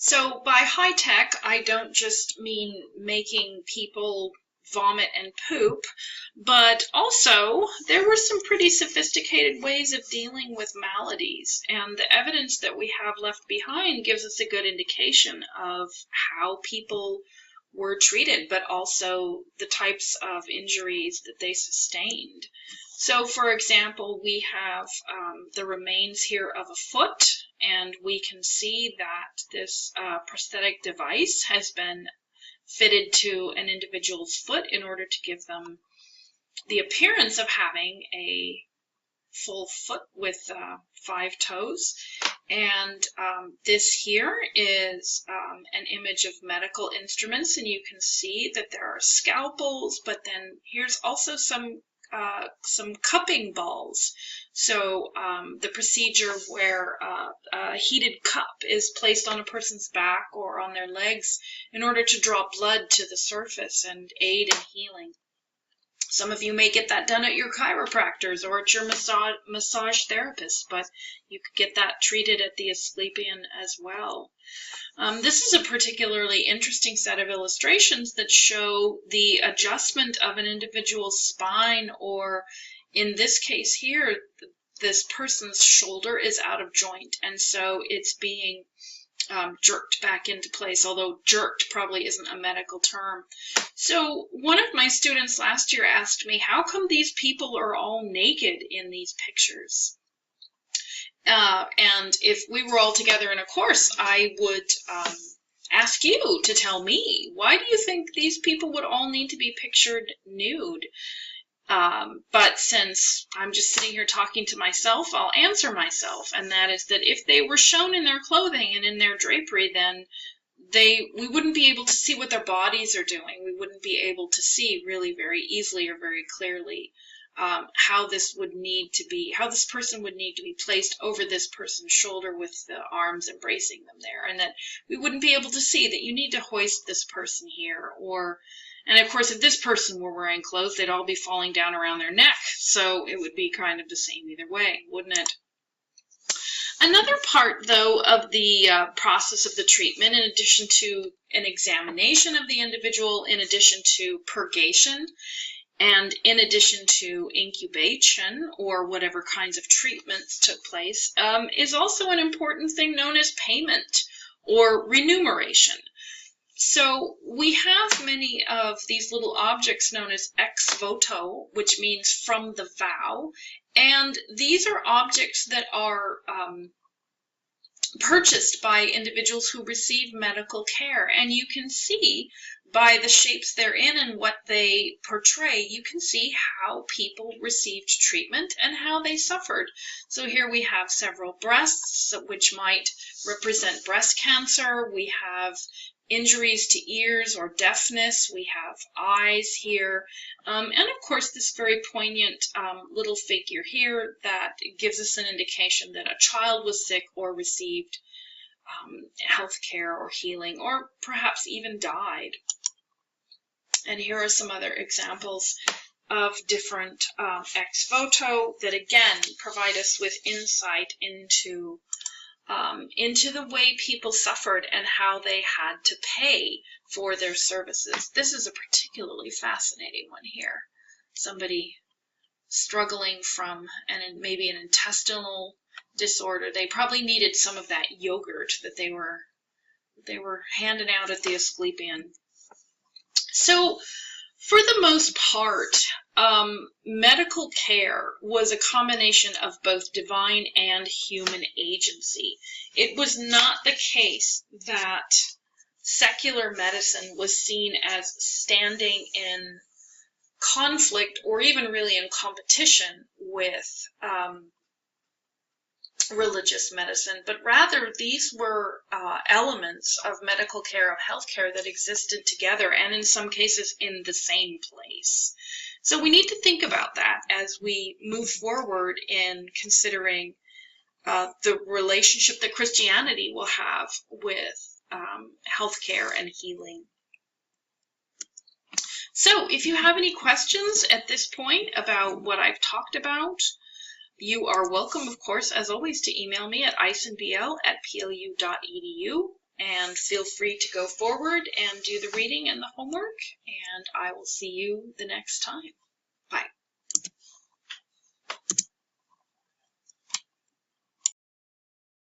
So by high tech, I don't just mean making people vomit and poop, but also there were some pretty sophisticated ways of dealing with maladies, and the evidence that we have left behind gives us a good indication of how people were treated, but also the types of injuries that they sustained. So, for example, we have the remains here of a foot, and we can see that this prosthetic device has been fitted to an individual's foot in order to give them the appearance of having a full foot with 5 toes. And this here is an image of medical instruments, and you can see that there are scalpels, but then here's also some cupping balls. So the procedure where a heated cup is placed on a person's back or on their legs in order to draw blood to the surface and aid in healing. Some of you may get that done at your chiropractors or at your massage therapist, but you could get that treated at the Asclepion as well. This is a particularly interesting set of illustrations that show the adjustment of an individual's spine, or in this case here, this person's shoulder is out of joint, and so it's being jerked back into place, although jerked probably isn't a medical term. So one of my students last year asked me, how come these people are all naked in these pictures? And if we were all together in a course, I would ask you to tell me, why do you think these people would all need to be pictured nude? But since I'm just sitting here talking to myself, I'll answer myself, and that is that if they were shown in their clothing and in their drapery, then we wouldn't be able to see what their bodies are doing. We wouldn't be able to see really very easily or very clearly how this person would need to be placed over this person's shoulder with the arms embracing them there, and that we wouldn't be able to see that you need to hoist this person here, and of course, if this person were wearing clothes, they'd all be falling down around their neck, so it would be kind of the same either way, wouldn't it? Another part, though, of the process of the treatment, in addition to an examination of the individual, in addition to purgation, and in addition to incubation, or whatever kinds of treatments took place, is also an important thing known as payment or remuneration. So we have many of these little objects known as ex voto, which means from the vow, and these are objects that are purchased by individuals who receive medical care, and you can see by the shapes they're in and what they portray, you can see how people received treatment and how they suffered. So here we have several breasts, which might represent breast cancer. We have injuries to ears or deafness. We have eyes here. And of course, this very poignant little figure here that gives us an indication that a child was sick or received health care or healing, or perhaps even died. And here are some other examples of different ex voto that again provide us with insight into the way people suffered and how they had to pay for their services. This is a particularly fascinating one here. Somebody struggling from maybe an intestinal disorder. They probably needed some of that yogurt that they were handing out at the Asclepion. So, for the most part, medical care was a combination of both divine and human agency. It was not the case that secular medicine was seen as standing in conflict or even really in competition with religious medicine, but rather these were elements of medical care, of healthcare, that existed together, and in some cases in the same place. So we need to think about that as we move forward in considering the relationship that Christianity will have with healthcare and healing. So if you have any questions at this point about what I've talked about, you are welcome, of course, as always, to email me at isenbl@plu.edu, And feel free to go forward and do the reading and the homework, and I will see you the next time.